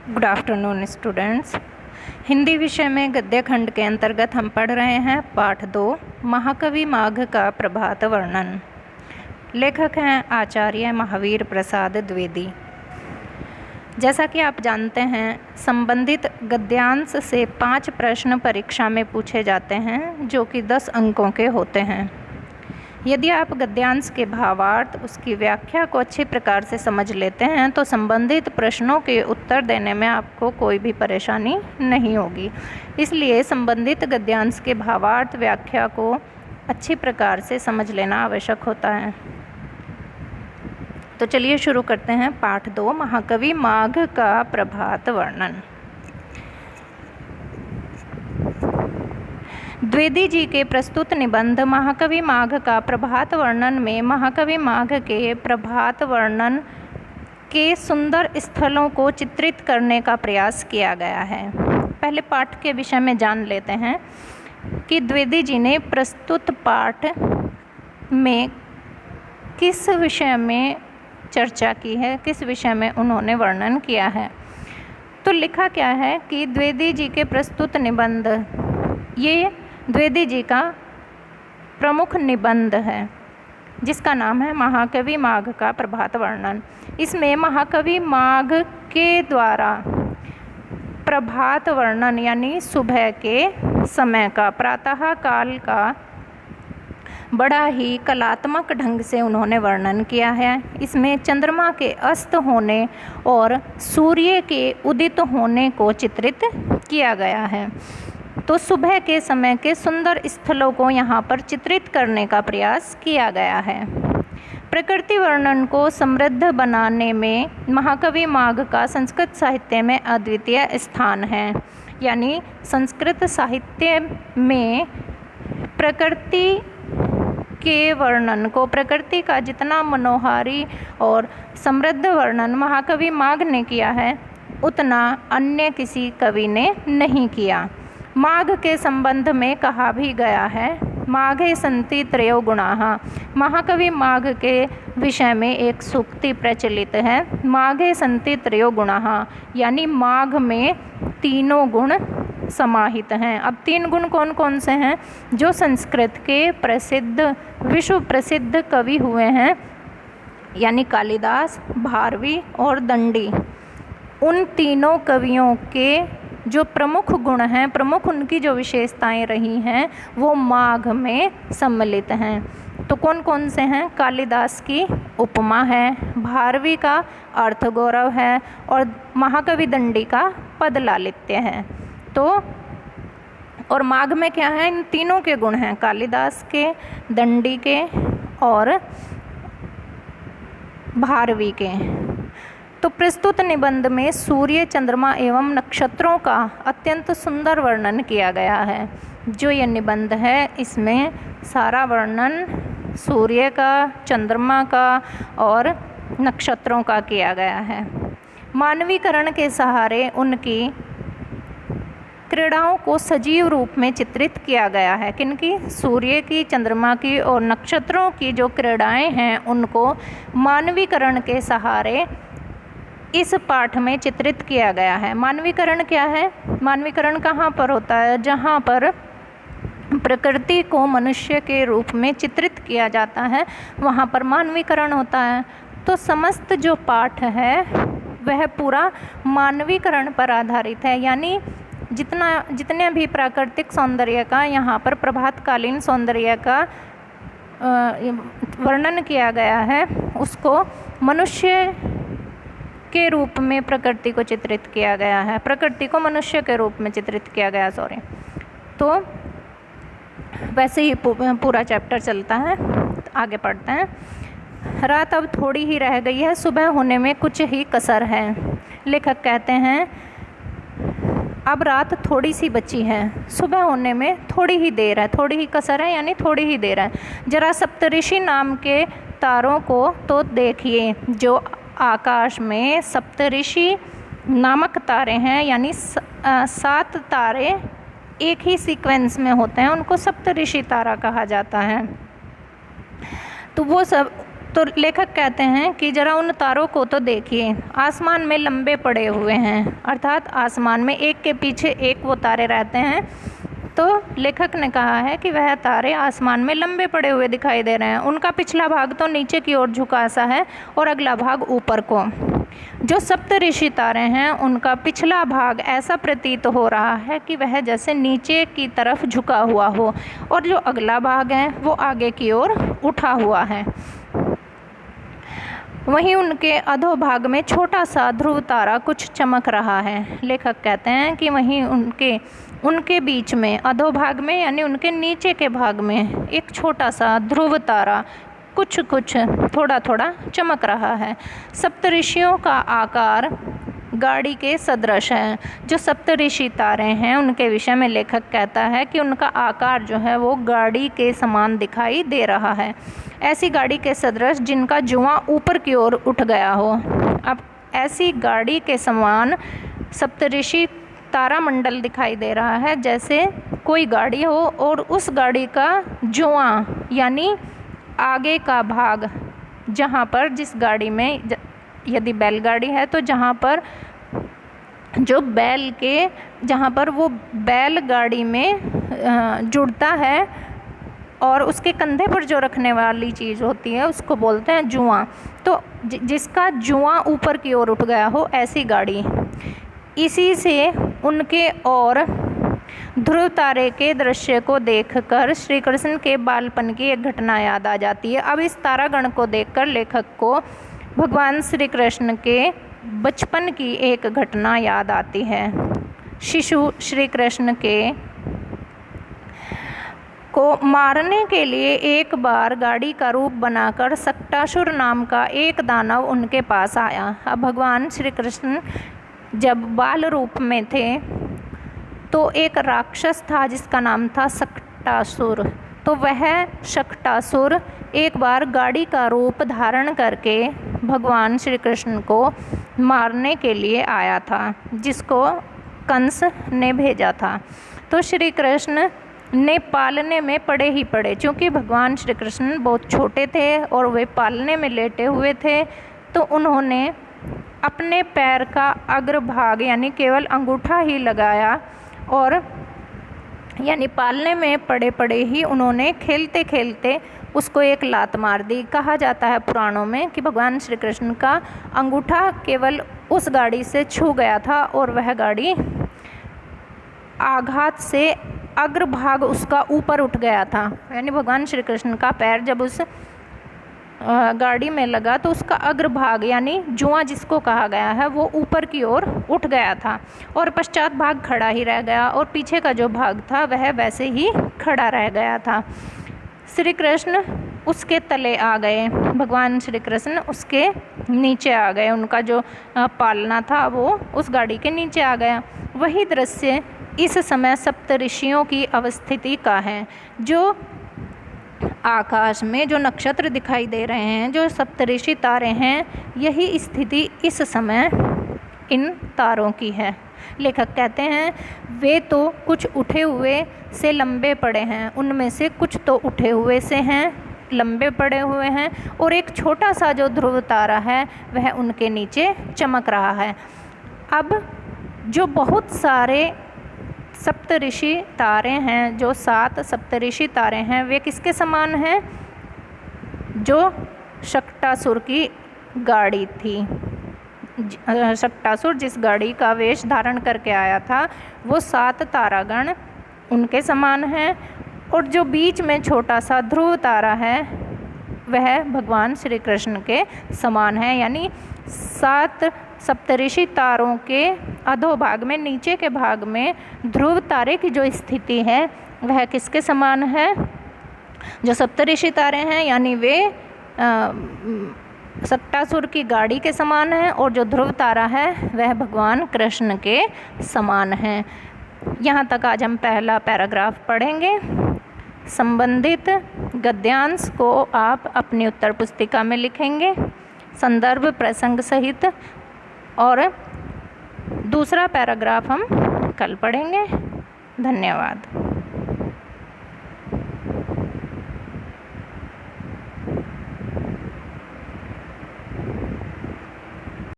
Good afternoon students. Hindi विषय में गद्य खंड के अंतर्गत हम पढ़ रहे हैं पाठ 2 महाकवि माघ का प्रभात वर्णन। लेखक हैं आचार्य महावीर प्रसाद द्विवेदी। जैसा कि आप जानते हैं, संबंधित गद्यांश से 5 प्रश्न परीक्षा में पूछे जाते हैं जो कि 10 अंकों के होते हैं। यदि आप गद्यांश के भावार्थ, उसकी व्याख्या को अच्छी प्रकार से समझ लेते हैं तो संबंधित प्रश्नों के उत्तर देने में आपको कोई भी परेशानी नहीं होगी। इसलिए संबंधित गद्यांश के भावार्थ, व्याख्या को अच्छी प्रकार से समझ लेना आवश्यक होता है। तो चलिए शुरू करते हैं पाठ 2 महाकवि माघ का प्रभात वर्णन। द्विवेदी जी के प्रस्तुत निबंध महाकवि माघ का प्रभात वर्णन में महाकवि माघ के प्रभात वर्णन के सुंदर स्थलों को चित्रित करने का प्रयास किया गया है। पहले पाठ के विषय में जान लेते हैं कि द्विवेदी जी ने प्रस्तुत पाठ में किस विषय में चर्चा की है, किस विषय में उन्होंने वर्णन किया है। तो लिखा क्या है कि द्विवेदी जी के प्रस्तुत निबंध, ये द्विवेदी जी का प्रमुख निबंध है जिसका नाम है महाकवि माघ का प्रभात वर्णन। इसमें महाकवि माघ के द्वारा प्रभात वर्णन यानी सुबह के समय का, प्रातः काल का बड़ा ही कलात्मक ढंग से उन्होंने वर्णन किया है। इसमें चंद्रमा के अस्त होने और सूर्य के उदित होने को चित्रित किया गया है। तो सुबह के समय के सुंदर स्थलों को यहाँ पर चित्रित करने का प्रयास किया गया है। प्रकृति वर्णन को समृद्ध बनाने में महाकवि माघ का संस्कृत साहित्य में अद्वितीय स्थान है। यानी संस्कृत साहित्य में प्रकृति के वर्णन को, प्रकृति का जितना मनोहारी और समृद्ध वर्णन महाकवि माघ ने किया है उतना अन्य किसी कवि ने नहीं किया। माघ के संबंध में कहा भी गया है, माघे सन्ति त्रयो गुणाः। महाकवि माघ के विषय में एक सूक्ति प्रचलित है, माघे सन्ति त्रयो गुणाः, यानी माघ में तीनों गुण समाहित हैं। अब 3 गुण कौन कौन से हैं? जो संस्कृत के प्रसिद्ध, विश्व प्रसिद्ध कवि हुए हैं यानी कालिदास, भारवी और दंडी, उन तीनों कवियों के जो प्रमुख गुण हैं, प्रमुख उनकी जो विशेषताएं रही हैं वो माघ में सम्मिलित हैं। तो कौन कौन से हैं? कालिदास की उपमा है, भारवी का अर्थ गौरव है और महाकवि दंडी का पद लालित्य है। तो और माघ में क्या है? इन तीनों के गुण हैं, कालिदास के, दंडी के और भारवी के। तो प्रस्तुत निबंध में सूर्य, चंद्रमा एवं नक्षत्रों का अत्यंत सुंदर वर्णन किया गया है। जो ये निबंध है इसमें सारा वर्णन सूर्य का, चंद्रमा का और नक्षत्रों का किया गया है। मानवीकरण के सहारे उनकी क्रीड़ाओं को सजीव रूप में चित्रित किया गया है। किनकी? सूर्य की, चंद्रमा की और नक्षत्रों की जो क्रीड़ाएं हैं उनको मानवीकरण के सहारे इस पाठ में चित्रित किया गया है। मानवीकरण क्या है? मानवीकरण कहाँ पर होता है? जहाँ पर प्रकृति को मनुष्य के रूप में चित्रित किया जाता है वहाँ पर मानवीकरण होता है। तो समस्त जो पाठ है वह पूरा मानवीकरण पर आधारित है। यानी जितने भी प्राकृतिक सौंदर्य का यहाँ पर प्रभातकालीन सौंदर्य का वर्णन किया गया है उसको मनुष्य के रूप में प्रकृति को चित्रित किया गया है, प्रकृति को मनुष्य के रूप में चित्रित किया गया, तो वैसे ही पूरा चैप्टर चलता है। आगे पढ़ते हैं। रात अब थोड़ी ही रह गई है, सुबह होने में कुछ ही कसर है। लेखक कहते हैं अब रात थोड़ी सी बची है, सुबह होने में थोड़ी ही देर है, थोड़ी ही कसर है यानी थोड़ी ही देर है। जरा सप्तऋषि नाम के तारों को तो देखिए, जो आकाश में सप्तऋषि नामक तारे हैं यानी 7 तारे एक ही सीक्वेंस में होते हैं, उनको सप्तऋषि तारा कहा जाता है। तो वो सब तो लेखक कहते हैं कि जरा उन तारों को तो देखिए, आसमान में लंबे पड़े हुए हैं, अर्थात आसमान में एक के पीछे एक वो तारे रहते हैं। तो लेखक ने कहा है कि वह तारे आसमान में लंबे पड़े हुए दिखाई दे रहे हैं। उनका पिछला भाग तो नीचे की ओर झुका सा है और अगला भाग ऊपर को। जो सप्तऋषि तारे हैं उनका पिछला भाग ऐसा प्रतीत हो रहा है कि वह जैसे नीचे की तरफ झुका हुआ हो, और जो अगला भाग है वो आगे की ओर उठा हुआ है। वहीं उनके अधोभाग में छोटा सा ध्रुव तारा कुछ चमक रहा है। लेखक कहते हैं कि वहीं उनके बीच में अधोभाग में यानी उनके नीचे के भाग में एक छोटा सा ध्रुव तारा कुछ थोड़ा थोड़ा चमक रहा है। सप्तऋषियों का आकार गाड़ी के सदृश है। जो सप्तऋषि तारे हैं उनके विषय में लेखक कहता है कि उनका आकार जो है वो गाड़ी के समान दिखाई दे रहा है, ऐसी गाड़ी के सदृश जिनका जुआं ऊपर की ओर उठ गया हो। अब ऐसी गाड़ी के समान सप्तऋषि तारामंडल दिखाई दे रहा है, जैसे कोई गाड़ी हो और उस गाड़ी का जुआं यानी आगे का भाग, जहाँ पर जिस गाड़ी में यदि बैलगाड़ी है तो जहाँ पर वो बैलगाड़ी में जुड़ता है और उसके कंधे पर जो रखने वाली चीज़ होती है उसको बोलते हैं जुआं। तो जिसका जुआं ऊपर की ओर उठ गया हो, ऐसी गाड़ी। इसी से उनके और ध्रुव तारे के दृश्य को देखकर श्री कृष्ण के बालपन की एक घटना याद आ जाती है। अब इस तारागण को देखकर लेखक को भगवान श्री कृष्ण के बचपन की एक घटना याद आती है। शिशु श्री कृष्ण को मारने के लिए एक बार गाड़ी का रूप बनाकर सक्टासुर नाम का एक दानव उनके पास आया। अब भगवान श्री कृष्ण जब बाल रूप में थे तो एक राक्षस था जिसका नाम था सक्टासुर। तो वह सक्टासुर एक बार गाड़ी का रूप धारण करके भगवान श्री कृष्ण को मारने के लिए आया था, जिसको कंस ने भेजा था। तो श्री कृष्ण ने पालने में पड़े ही पड़े, क्योंकि भगवान श्री कृष्ण बहुत छोटे थे और वे पालने में लेटे हुए थे। तो उन्होंने अपने पैर का अग्रभाग यानी केवल अंगूठा ही लगाया और यानी पालने में पड़े पड़े ही उन्होंने खेलते खेलते उसको एक लात मार दी। कहा जाता है पुराणों में कि भगवान श्री कृष्ण का अंगूठा केवल उस गाड़ी से छू गया था और वह गाड़ी आघात से अग्रभाग उसका ऊपर उठ गया था। यानी भगवान श्री कृष्ण का पैर जब उस गाड़ी में लगा तो उसका अग्रभाग यानी जुआं जिसको कहा गया है वो ऊपर की ओर उठ गया था और पश्चात भाग खड़ा ही रह गया और पीछे का जो भाग था वह वैसे ही खड़ा रह गया था। श्री कृष्ण उसके तले आ गए, भगवान श्री कृष्ण उसके नीचे आ गए, उनका जो पालना था वो उस गाड़ी के नीचे आ गया। वही दृश्य इस समय सप्तऋषियों की अवस्थिति का है। जो आकाश में जो नक्षत्र दिखाई दे रहे हैं, जो सप्तऋषि तारे हैं, यही स्थिति इस समय इन तारों की है। लेखक कहते हैं वे तो कुछ उठे हुए से लंबे पड़े हैं, उनमें से कुछ तो उठे हुए से हैं, लंबे पड़े हुए हैं, और एक छोटा सा जो ध्रुव तारा है वह उनके नीचे चमक रहा है। अब जो बहुत सारे सप्तऋषि तारे हैं, जो 7 सप्तऋषि तारे हैं, वे किसके समान हैं? जो सक्टासुर की गाड़ी थी। सक्टासुर जिस गाड़ी का वेश धारण करके आया था वो 7 तारागण उनके समान हैं, और जो बीच में छोटा सा ध्रुव तारा है वह भगवान श्री कृष्ण के समान है। यानी 7 सप्तऋषि तारों के अधोभाग में नीचे के भाग में ध्रुव तारे की जो स्थिति है वह किसके समान है? जो सप्तऋषि तारे हैं यानी वे सक्टासुर की गाड़ी के समान है, और जो ध्रुव तारा है वह भगवान कृष्ण के समान है। यहाँ तक आज हम पहला पैराग्राफ पढ़ेंगे। संबंधित गद्यांश को आप अपनी उत्तर पुस्तिका में लिखेंगे संदर्भ प्रसंग सहित, और दूसरा पैराग्राफ हम कल पढ़ेंगे। धन्यवाद।